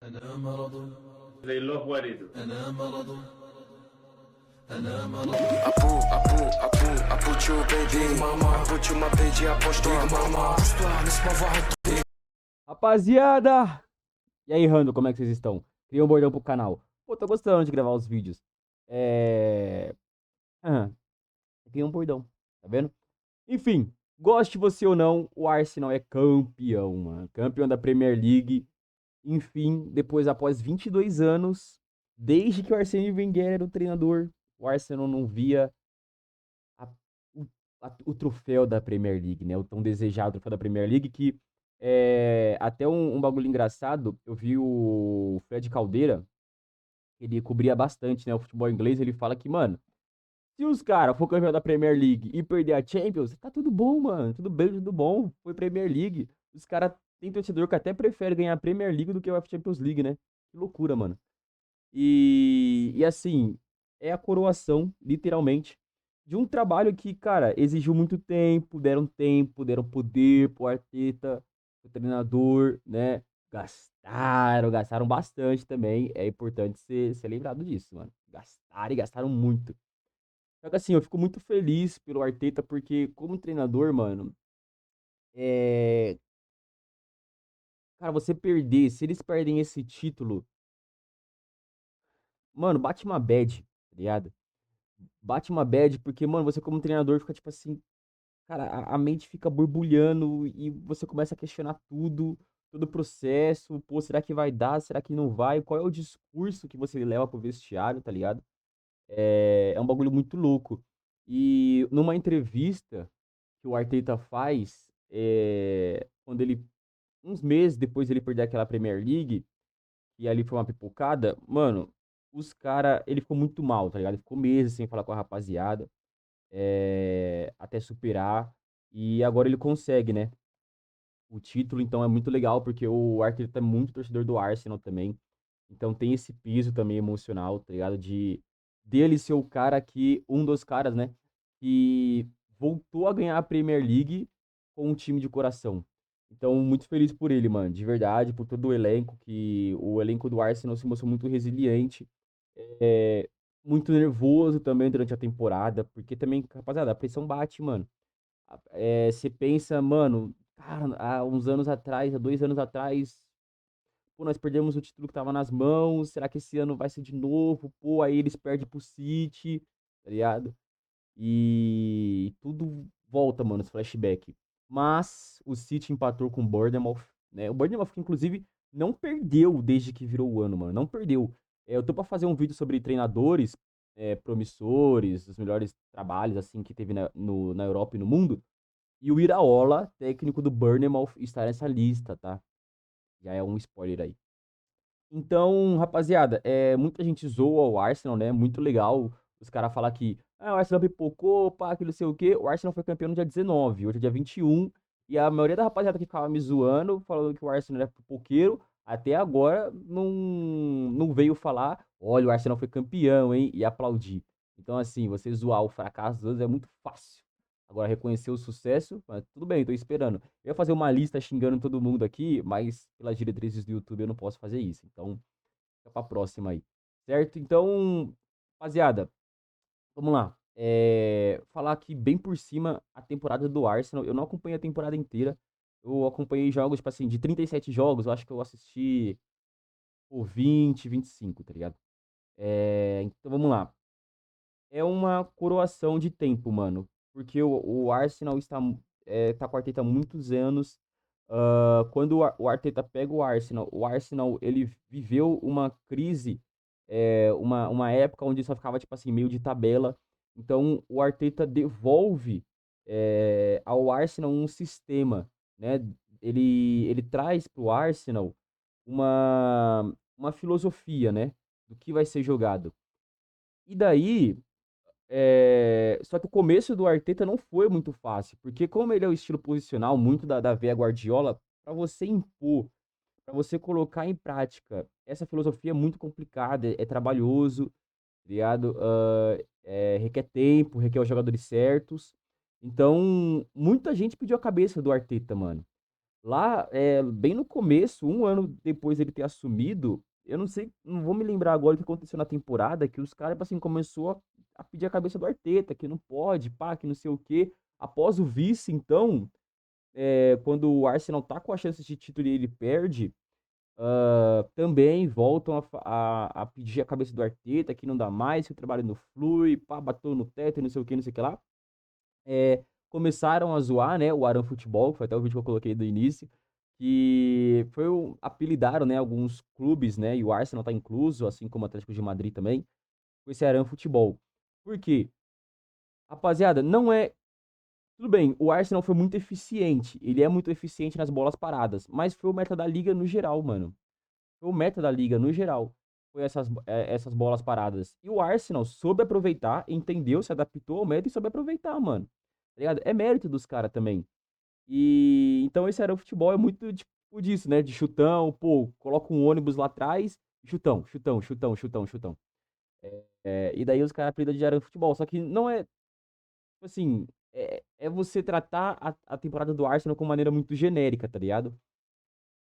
أنا مرض. زي اللوح والده. أنا مرض. أنا مرض. I put you baby mama, I put you my baby, aposto a mama. Rapaziada! E aí, Rando, como é que vocês estão? Cria um bordão pro canal. Pô, tô gostando de gravar os vídeos. É... Ah, cria um bordão, tá vendo? Enfim, goste você ou não, o Arsenal é campeão, mano. Campeão da Premier League. Enfim, depois, após 22 anos, desde que o Arsene Wenger era o treinador, o Arsenal não via a- o, o troféu da Premier League, né? O tão desejado troféu da Premier League, que até um bagulho engraçado, eu vi o Fred Caldeira, ele cobria bastante, né, o futebol inglês, ele fala que, mano, se os caras for campeão da Premier League e perder a Champions, tá tudo bom, mano, tudo bem, tudo bom, foi Premier League. Os caras, tem torcedor que até prefere ganhar a Premier League do que a Champions League, né? Que loucura, mano. E assim, é a coroação, literalmente, de um trabalho que, cara, exigiu muito tempo, deram poder pro Arteta, pro treinador, né? Gastaram bastante também. É importante ser lembrado disso, mano. Gastaram e gastaram muito. Só que assim, eu fico muito feliz pelo Arteta, porque como treinador, mano, é. Cara, você perder, se eles perdem esse título, mano, bate uma bad, tá ligado? Bate uma bad, porque, mano, você como treinador fica tipo assim, cara, a mente fica borbulhando e você começa a questionar tudo, todo o processo. Pô, será que vai dar? Será que não vai? Qual é o discurso que você leva pro vestiário, tá ligado? É um bagulho muito louco. E numa entrevista que o Arteta faz, quando ele, uns meses depois ele perder aquela Premier League, e ali foi uma pipocada, mano, ele ficou muito mal, tá ligado? Ele ficou meses sem falar com a rapaziada, até superar. E agora ele consegue, né? O título, então é muito legal, porque o Arteta é muito torcedor do Arsenal também. Então tem esse peso também emocional, tá ligado? De dele ser o cara que, um dos caras, né? Que voltou a ganhar a Premier League com um time de coração. Então, muito feliz por ele, mano. De verdade, por todo o elenco, que o elenco do Arsenal se mostrou muito resiliente. É, muito nervoso também durante a temporada, porque também, rapaziada, a pressão bate, mano. Você pensa, mano, cara, há uns anos atrás, há 2 anos atrás, pô, nós perdemos o título que tava nas mãos, será que esse ano vai ser de novo? Pô, aí eles perdem pro City, tá ligado? E tudo volta, mano, esse flashback. Mas o City empatou com o Bournemouth, né? O Bournemouth, que inclusive, não perdeu desde que virou o ano, mano. Não perdeu. Eu tô pra fazer um vídeo sobre treinadores promissores, os melhores trabalhos, assim, que teve na Europa e no mundo. E o Iraola, técnico do Bournemouth, está nessa lista, tá? Já é um spoiler aí. Então, rapaziada, muita gente zoa o Arsenal, né? Muito legal os caras falar que o Arsenal pipocou, pá, que não sei o quê. O Arsenal foi campeão no dia 19, hoje é dia 21. E a maioria da rapaziada que ficava me zoando, falando que o Arsenal era pipoqueiro, até agora não veio falar, olha, o Arsenal foi campeão, hein? E aplaudir. Então, assim, você zoar o fracasso dos outros é muito fácil. Agora, reconhecer o sucesso, mas tudo bem, tô esperando. Eu ia fazer uma lista xingando todo mundo aqui, mas pelas diretrizes do YouTube eu não posso fazer isso. Então, fica pra próxima aí. Certo? Então, rapaziada, vamos lá. Falar aqui bem por cima a temporada do Arsenal. Eu não acompanhei a temporada inteira. Eu acompanhei jogos, tipo assim, de 37 jogos, eu acho que eu assisti por 20, 25, tá ligado? Então vamos lá. É uma coroação de tempo, mano. Porque o Arsenal tá com o Arteta há muitos anos. Quando o Arteta pega o Arsenal ele viveu uma crise, uma época onde só ficava, tipo assim, meio de tabela. Então o Arteta devolve ao Arsenal um sistema, né? Ele traz pro Arsenal uma filosofia, né? Do que vai ser jogado. E daí, só que o começo do Arteta não foi muito fácil, porque como ele é o estilo posicional, muito da Veia Guardiola, para você impor, para você colocar em prática essa filosofia é muito complicada, é trabalhoso, tá ligado? Requer tempo, requer os jogadores certos. Então, muita gente pediu a cabeça do Arteta, mano. Lá, bem no começo, um ano depois dele ter assumido, eu não sei, não vou me lembrar agora o que aconteceu na temporada, que os caras, tipo assim, começou a pedir a cabeça do Arteta, que não pode, pá, que não sei o quê. Após o vice, então, quando o Arsenal tá com a chance de título e ele perde, também voltam a pedir a cabeça do Arteta, que não dá mais, que o trabalho não flui, pá, bateu no teto e não sei o que, não sei o que lá. Começaram a zoar, né, o Arão Futebol, que foi até o vídeo que eu coloquei do início, que apelidaram, né, alguns clubes, né, e o Arsenal tá incluso, assim como o Atlético de Madrid também, com esse Arão Futebol. Por quê? Rapaziada, não é. Tudo bem, o Arsenal foi muito eficiente, ele é muito eficiente nas bolas paradas, mas foi o meta da liga no geral, mano. Foi o meta da liga no geral. Foi essas bolas paradas. E o Arsenal soube aproveitar, entendeu, se adaptou ao meta e soube aproveitar, mano. Tá ligado? É mérito dos caras também. E então esse era o futebol, é muito tipo disso, né? De chutão, pô, coloca um ônibus lá atrás, chutão, chutão, chutão, chutão, chutão. E daí os caras apelidam de arame futebol. Só que não é, tipo assim, é você tratar a temporada do Arsenal com maneira muito genérica, tá ligado?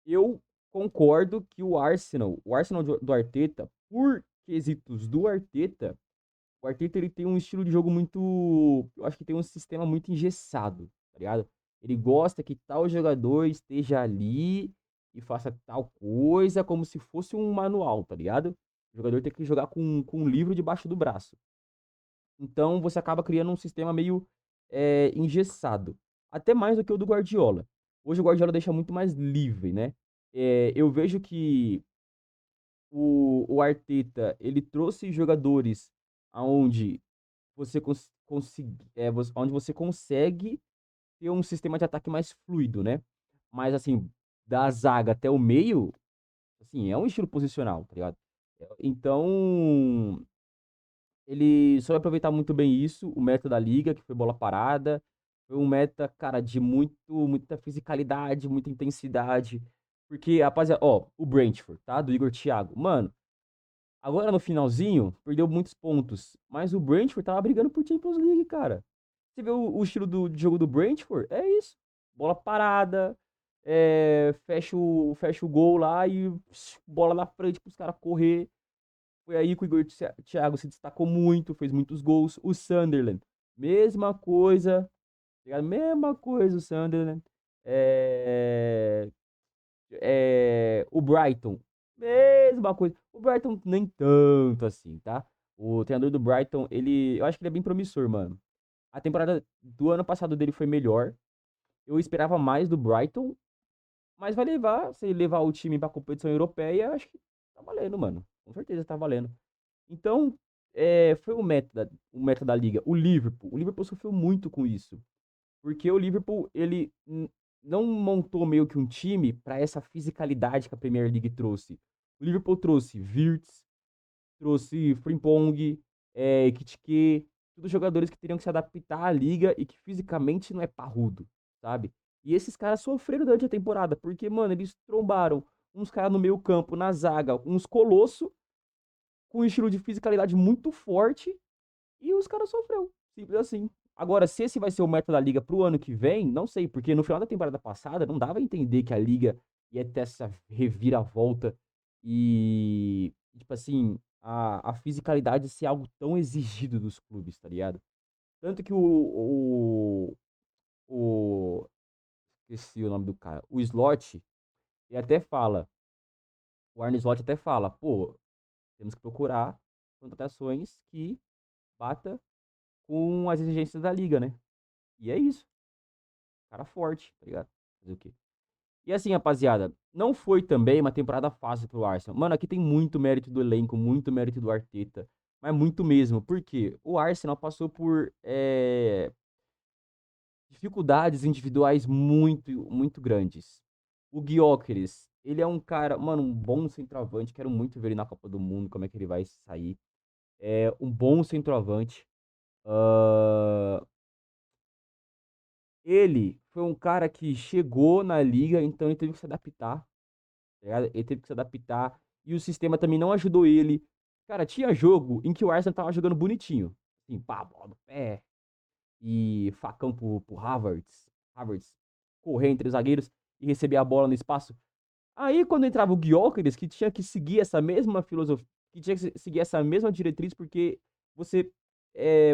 Eu concordo que o Arsenal do Arteta, por quesitos do Arteta, o Arteta ele tem um estilo de jogo muito. Eu acho que tem um sistema muito engessado, tá ligado? Ele gosta que tal jogador esteja ali e faça tal coisa como se fosse um manual, tá ligado? O jogador tem que jogar com um livro debaixo do braço. Então você acaba criando um sistema meio engessado. Até mais do que o do Guardiola. Hoje o Guardiola deixa muito mais livre, né? Eu vejo que o Arteta ele trouxe jogadores aonde onde você consegue ter um sistema de ataque mais fluido, né? Mas assim, da zaga até o meio, assim, é um estilo posicional, tá ligado? Então, ele soube aproveitar muito bem isso, o meta da liga, que foi bola parada. Foi um meta, cara, de muita fisicalidade, muita intensidade. Porque, rapaziada, ó, o Brentford, tá? Do Igor Thiago. Mano, agora no finalzinho, perdeu muitos pontos. Mas o Brentford tava brigando por Champions League, cara. Você vê o estilo de jogo do Brentford? É isso. Bola parada, fecha o gol lá e bola na frente pros caras correr. Foi aí que o Igor Thiago se destacou muito, fez muitos gols. O Sunderland, mesma coisa, tá ligado? Mesma coisa o Sunderland. É, o Brighton, mesma coisa. O Brighton nem tanto assim, tá? O treinador do Brighton, eu acho que ele é bem promissor, mano. A temporada do ano passado dele foi melhor. Eu esperava mais do Brighton, mas vai levar, se ele levar o time pra competição europeia, acho que tá valendo, mano. Com certeza tá valendo. Então, foi o meta da liga. O Liverpool sofreu muito com isso, porque o Liverpool ele não montou meio que um time para essa fisicalidade que a Premier League trouxe. O Liverpool trouxe Wirtz, trouxe Frimpong, Ekitike, todos jogadores que teriam que se adaptar à liga e que fisicamente não é parrudo, sabe? E esses caras sofreram durante a temporada, porque, mano, eles trombaram uns caras no meio campo, na zaga, uns colosso com um estilo de fisicalidade muito forte e os caras sofreu. Simples assim. Agora, se esse vai ser o meta da liga pro ano que vem, não sei, porque no final da temporada passada não dava a entender que a liga ia ter essa reviravolta e, tipo assim, a fisicalidade ser algo tão exigido dos clubes, tá ligado? Tanto que o esqueci o nome do cara, o Slot, ele até fala, o Arne Slot até fala, pô, temos que procurar contratações que bata com as exigências da liga, né? E é isso. Cara forte, tá ligado? Fazer o quê? E assim, rapaziada, não foi também uma temporada fácil pro Arsenal. Mano, aqui tem muito mérito do elenco, muito mérito do Arteta. Mas muito mesmo. Porque o Arsenal passou por dificuldades individuais muito, muito grandes. O Gyökeres, ele é um cara, mano, um bom centroavante. Quero muito ver ele na Copa do Mundo, como é que ele vai sair. É um bom centroavante. Ah, Ele foi um cara que chegou na liga, então ele teve que se adaptar, tá ligado? Ele teve que se adaptar e o sistema também não ajudou ele. Cara, tinha jogo em que o Arsenal tava jogando bonitinho. Assim, pá, bola no pé e facão pro Havertz correr entre os zagueiros. e receber a bola no espaço. Aí, quando entrava o Gyökeres, que tinha que seguir essa mesma filosofia, que tinha que seguir essa mesma diretriz, porque você,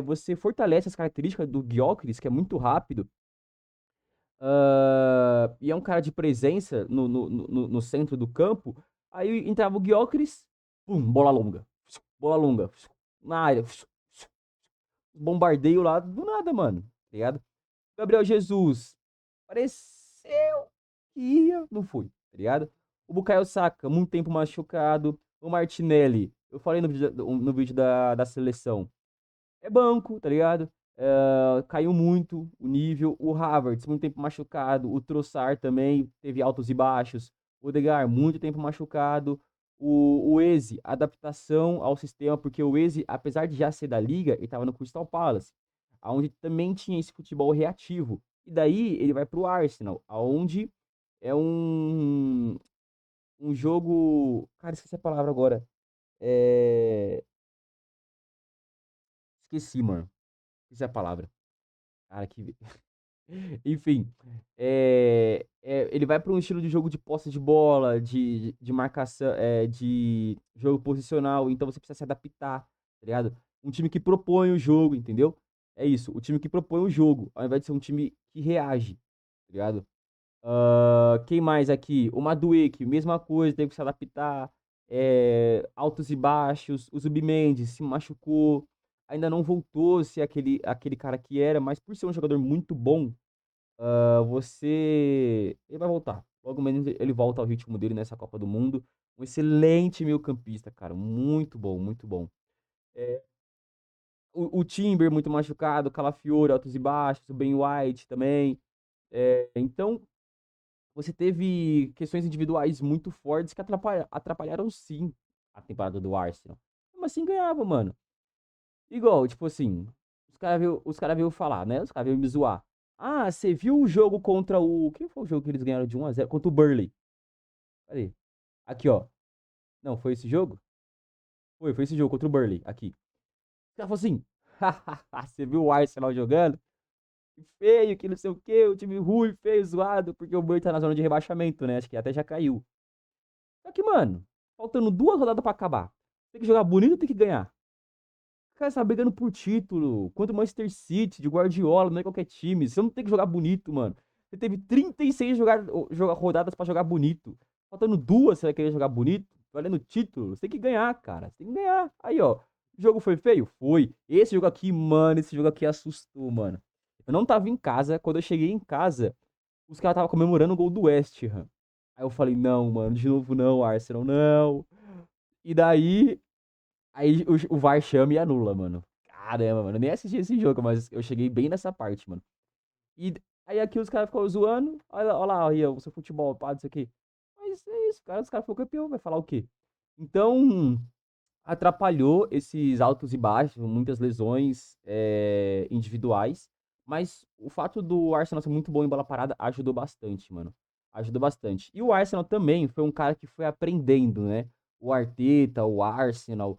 você fortalece as características do Gyökeres, que é muito rápido, e é um cara de presença no centro do campo. Aí entrava o Gyökeres, pum, bola longa, na área, bombardeio lá do nada, mano, tá ligado? Gabriel Jesus, pareceu que ia, não foi, tá ligado? O Bukayo Saka, muito tempo machucado. O Martinelli, eu falei no vídeo da seleção, é banco, tá ligado? Caiu muito o nível. O Havertz, muito tempo machucado. O Trossard também teve altos e baixos. O Odegaard, muito tempo machucado. O Eze, adaptação ao sistema, porque o Eze, apesar de já ser da liga, ele estava no Crystal Palace, onde também tinha esse futebol reativo. E daí ele vai pro Arsenal, aonde é um jogo. Cara, esqueci a palavra agora. É... Esqueci, mano. Esqueci a palavra. Cara, que. Enfim, ele vai para um estilo de jogo de posse de bola, de marcação, de jogo posicional, então você precisa se adaptar, tá ligado? Um time que propõe o jogo, entendeu? É isso, o time que propõe o jogo, ao invés de ser um time que reage, tá ligado? Quem mais aqui? O Madueke, mesma coisa, teve que se adaptar, altos e baixos, o Zubimendi se machucou, ainda não voltou a ser aquele cara que era, mas por ser um jogador muito bom, ele vai voltar. Logo menos ele volta ao ritmo dele nessa Copa do Mundo. Um excelente meio-campista, cara. Muito bom, muito bom. É, o Timber muito machucado, o Calafiori, altos e baixos, o Ben White também. Então, você teve questões individuais muito fortes que atrapalharam sim a temporada do Arsenal. Mas assim ganhava, mano. Igual, tipo assim, os cara veio falar, né? Os caras veio me zoar. Ah, você viu o jogo contra o. Quem foi o jogo que eles ganharam de 1-0? Contra o Burnley. Cadê? Aqui, ó. Não, foi esse jogo? Foi esse jogo contra o Burnley. Aqui. O cara falou assim: você viu o Arsenal jogando? Que feio, que não sei o quê, o time ruim, feio, zoado, porque o Burnley tá na zona de rebaixamento, né? Acho que até já caiu. Só que, mano, faltando 2 rodadas pra acabar. Tem que jogar bonito ou tem que ganhar? Cara, você tá brigando por título contra o Manchester City, de Guardiola, não é qualquer time. Você não tem que jogar bonito, mano. Você teve 36 rodadas pra jogar bonito. Faltando 2, você vai querer jogar bonito? Valendo título. Você tem que ganhar, cara. Você tem que ganhar. Aí, ó. O jogo foi feio? Foi. Esse jogo aqui, mano, esse jogo aqui assustou, mano. Eu não tava em casa. Quando eu cheguei em casa, os caras estavam comemorando o gol do West Ham. Aí eu falei, não, mano, de novo não, Arsenal, não. E daí, aí o VAR chama e anula, mano. Caramba, mano. Eu nem assisti esse jogo, mas eu cheguei bem nessa parte, mano. E aí aqui os caras ficam zoando. Olha lá, aí, o seu futebol, pá, isso aqui. Mas é isso, cara. Os caras foram campeão, vai falar o quê? Então, atrapalhou esses altos e baixos, muitas lesões individuais. Mas o fato do Arsenal ser muito bom em bola parada ajudou bastante, mano. Ajudou bastante. E o Arsenal também foi um cara que foi aprendendo, né? O Arteta, o Arsenal,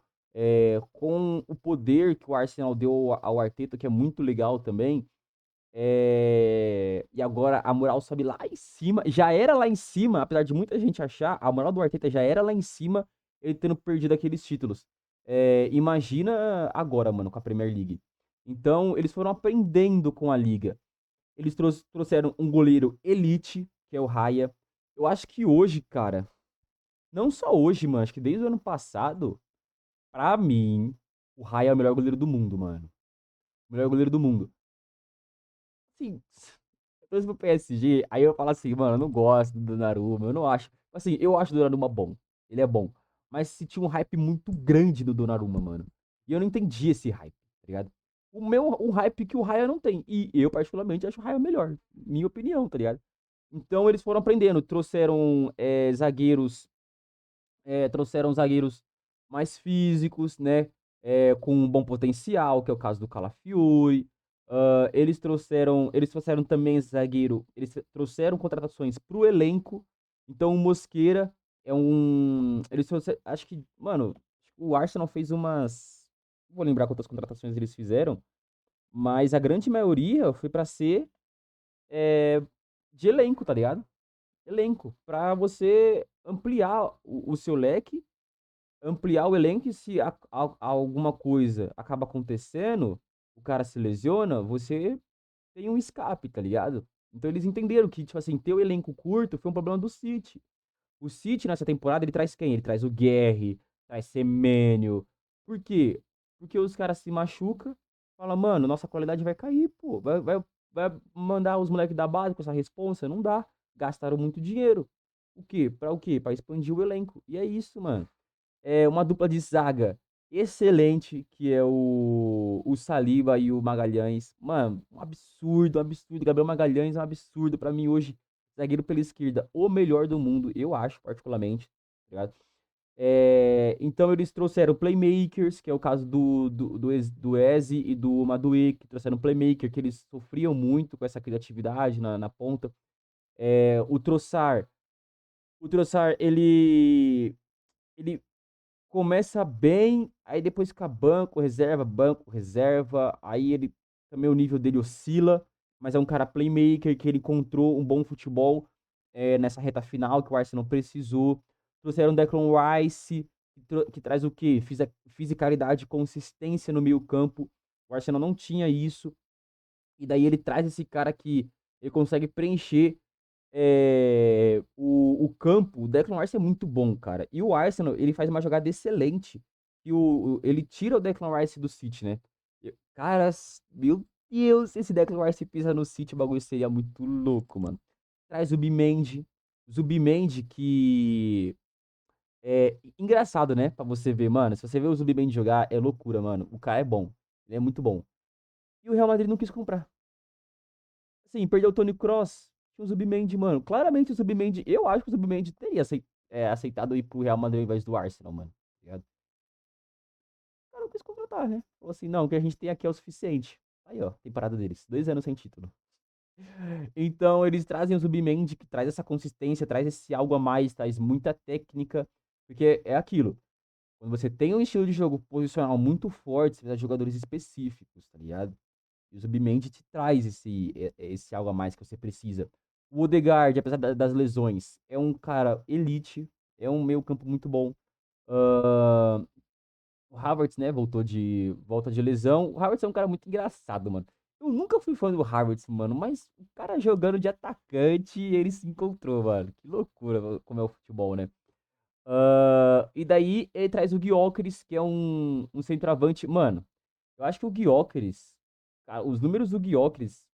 com o poder que o Arsenal deu ao Arteta, que é muito legal também. E agora a moral sobe lá em cima. Já era lá em cima, apesar de muita gente achar, a moral do Arteta já era lá em cima, ele tendo perdido aqueles títulos. Imagina agora, mano, com a Premier League. Então, eles foram aprendendo com a liga. Eles trouxeram um goleiro elite, que é o Raya. Eu acho que hoje, cara, não só hoje, mano, acho que desde o ano passado, pra mim, o Raya é o melhor goleiro do mundo, mano. O melhor goleiro do mundo. Sim, eu torço pro PSG, aí eu falo assim, mano, eu não gosto do Donnarumma, eu não acho. Assim, eu acho o Donnarumma bom. Ele é bom. Mas se tinha um hype muito grande do Donnarumma, mano. E eu não entendi esse hype, tá ligado? O hype que o Raya não tem. E eu, particularmente, acho o Raya melhor. Minha opinião, tá ligado? Então eles foram aprendendo, trouxeram zagueiros mais físicos, né? Com um bom potencial, que é o caso do Calafiori. Eles trouxeram também zagueiro, eles trouxeram contratações pro elenco. Então o Mosquera é um. Eles trouxeram, acho que, mano, o Arsenal fez umas. Não vou lembrar quantas contratações eles fizeram, mas a grande maioria foi pra ser é, de elenco, tá ligado? elenco, pra você ampliar o seu leque, ampliar o elenco e se alguma coisa acaba acontecendo, o cara se lesiona, você tem um escape, tá ligado? Então eles entenderam que, tipo assim, ter o elenco curto foi um problema do City. O City nessa temporada ele traz quem? Ele traz o Guerri, traz Semenyo. Por quê? Porque os caras se machucam, fala, mano, nossa qualidade vai cair, pô. Vai mandar os moleques da base com essa responsa? Não dá. Gastaram muito dinheiro. O quê? Pra o quê? Pra expandir o elenco. E é isso, mano. É uma dupla de zaga excelente, que é o Saliba e o Magalhães. Mano, um absurdo, um absurdo. Gabriel Magalhães é um absurdo pra mim hoje. Zagueiro pela esquerda, o melhor do mundo, eu acho, particularmente. Tá ligado? Então eles trouxeram playmakers, que é o caso do Eze e do Madueke, que trouxeram playmaker, que eles sofriam muito com essa criatividade na ponta. O Trossard, ele começa bem, aí depois fica banco, reserva, aí ele também o nível dele oscila, mas é um cara playmaker que ele encontrou um bom futebol nessa reta final que o Arsenal precisou. Trouxeram o Declan Rice, que traz o quê? Fisicalidade, consistência no meio campo. O Arsenal não tinha isso. E daí ele traz esse cara que ele consegue preencher o campo. O Declan Rice é muito bom, cara. E o Arsenal, ele faz uma jogada excelente. E ele tira o Declan Rice do City, né? Cara, meu Deus, se esse Declan Rice pisa no City, o bagulho seria muito louco, mano. Traz o Zubimendi. Zubimendi que é engraçado, né? Pra você ver, mano. Se você ver o Zubimendi jogar, é loucura, mano. O cara é bom. Ele é muito bom. E o Real Madrid não quis comprar. Assim, perdeu o Toni Kroos, tinha o Zubimendi, mano. Claramente o Zubimendi, eu acho que o Zubimendi teria aceitado ir pro Real Madrid ao invés do Arsenal, mano. Tá ligado? O cara não quis contratar, né? Falou assim, não, o que a gente tem aqui é o suficiente. Aí, ó, temporada deles. 2 anos sem título. Então, eles trazem o Zubimendi, que traz essa consistência, traz esse algo a mais, traz muita técnica. Porque é aquilo. Quando você tem um estilo de jogo posicional muito forte, você precisa de jogadores específicos, tá ligado? E o Zubimendi te traz esse algo a mais que você precisa. O Odegaard, apesar das lesões, é um cara elite, é um meio-campo muito bom. Ah, o Havertz, né, volta de lesão. O Havertz é um cara muito engraçado, mano. Eu nunca fui fã do Havertz, mano, mas o cara jogando de atacante, ele se encontrou, mano. Que loucura como é o futebol, né? E daí ele traz o Gyökeres, que é um centroavante. Mano, eu acho que o Gyökeres, cara, os números do Gyökeres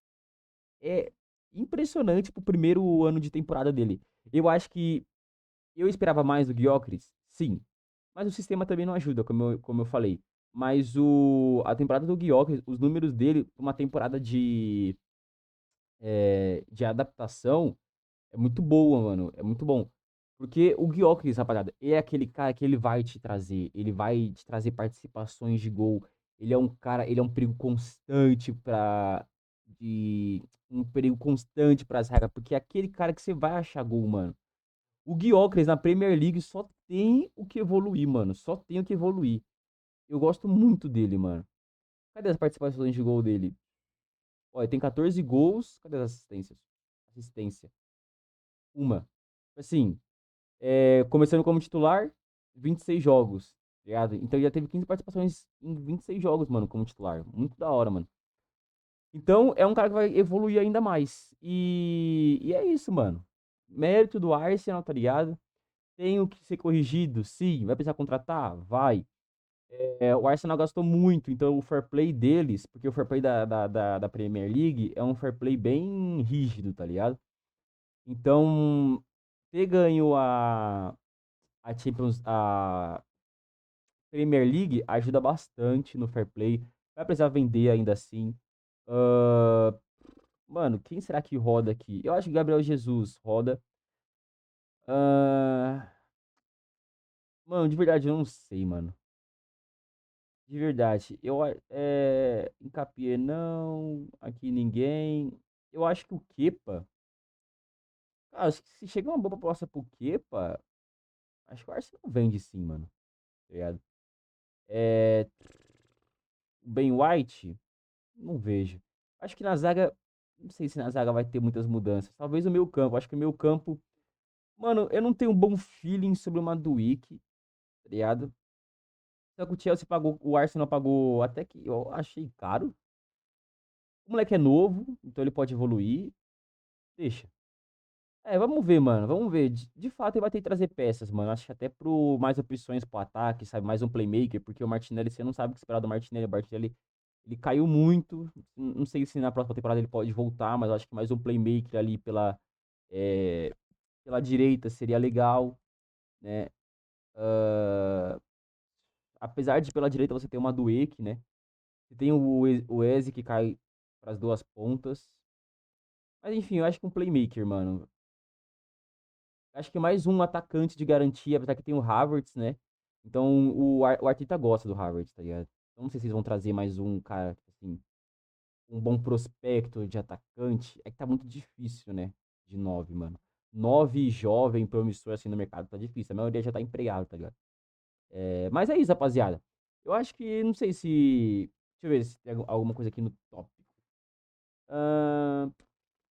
é impressionante pro primeiro ano de temporada dele. Eu acho que eu esperava mais do Gyökeres, sim. Mas o sistema também não ajuda, como eu falei. Mas a temporada do Gyökeres, os números dele, uma temporada de adaptação, é muito boa, mano. É muito bom. Porque o Gyökeres, rapaziada, é aquele cara que ele vai te trazer participações de gol. Ele é um cara, ele é um perigo constante um perigo constante pra zaga, porque é aquele cara que você vai achar gol, mano. O Gyökeres na Premier League só tem o que evoluir, mano. Só tem o que evoluir. Eu gosto muito dele, mano. Cadê as participações de gol dele? Olha, tem 14 gols. Cadê as assistências? Assistência. Uma. Assim, começando como titular, 26 jogos, tá ligado? Então ele já teve 15 participações em 26 jogos, mano, como titular. Muito da hora, mano. Então é um cara que vai evoluir ainda mais. E é isso, mano. Mérito do Arsenal, tá ligado? Tem o que ser corrigido? Sim. Vai precisar contratar? Vai. O Arsenal gastou muito, então o fair play deles, porque o fair play da Premier League é um fair play bem rígido, tá ligado? Então, ter ganho a Premier League ajuda bastante no fair play. Vai precisar vender ainda assim. Ahn, mano, quem será que roda aqui? Eu acho que Gabriel Jesus roda. Ahn, mano, de verdade, eu não sei, mano. De verdade. Encapié não. Aqui ninguém. Eu acho que o Kepa. Cara, acho que se chegar uma boa proposta pro Kepa, acho que o Arsenal vende sim, mano. Tá ligado? É, o Ben White, não vejo. Acho que na zaga. Não sei se na zaga vai ter muitas mudanças. Talvez o meio campo. Acho que o meio campo. Mano, eu não tenho um bom feeling sobre o Madueke, tá ligado? Só que o Chelsea pagou, o Arsenal pagou até que eu achei caro. O moleque é novo, então ele pode evoluir. Deixa. É, vamos ver, mano. Vamos ver. De fato, ele vai ter que trazer peças, mano. Acho que até pro mais opções pro ataque, sabe? Mais um playmaker, porque o Martinelli, você não sabe o que esperar do Martinelli. O Martinelli, ele caiu muito. Não sei se na próxima temporada ele pode voltar, mas eu acho que mais um playmaker ali é, pela direita seria legal, né? Ah, apesar de pela direita você ter uma Madueke, né? Você tem o Eze que cai pras duas pontas. Mas enfim, eu acho que um playmaker, mano. Acho que mais um atacante de garantia, apesar que tem o Havertz, né? Então o Arteta gosta do Havertz, tá ligado? Então não sei se eles vão trazer mais um cara, tipo assim, um bom prospecto de atacante. É que tá muito difícil, né? De 9, mano. 9 jovem, promissor assim no mercado, tá difícil. A maioria já tá empregado, tá ligado? É, mas é isso, rapaziada. Eu acho que, não sei se. Deixa eu ver se tem alguma coisa aqui no tópico. Ahn,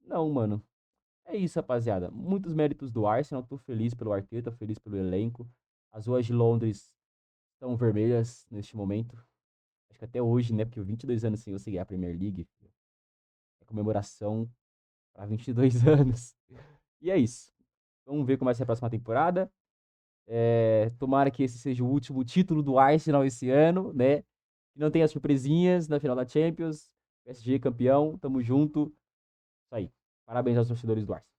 não, mano. É isso, rapaziada. Muitos méritos do Arsenal. Tô feliz pelo Arteta, feliz pelo elenco. As ruas de Londres estão vermelhas neste momento. Acho que até hoje, né? Porque 22 anos sem você ganhar a Premier League. É comemoração para 22 anos. E é isso. Vamos ver como vai ser a próxima temporada. Tomara que esse seja o último título do Arsenal esse ano, né? Que não tenha surpresinhas na final da Champions. PSG campeão, tamo junto. Isso aí. Parabéns aos torcedores do Arsenal.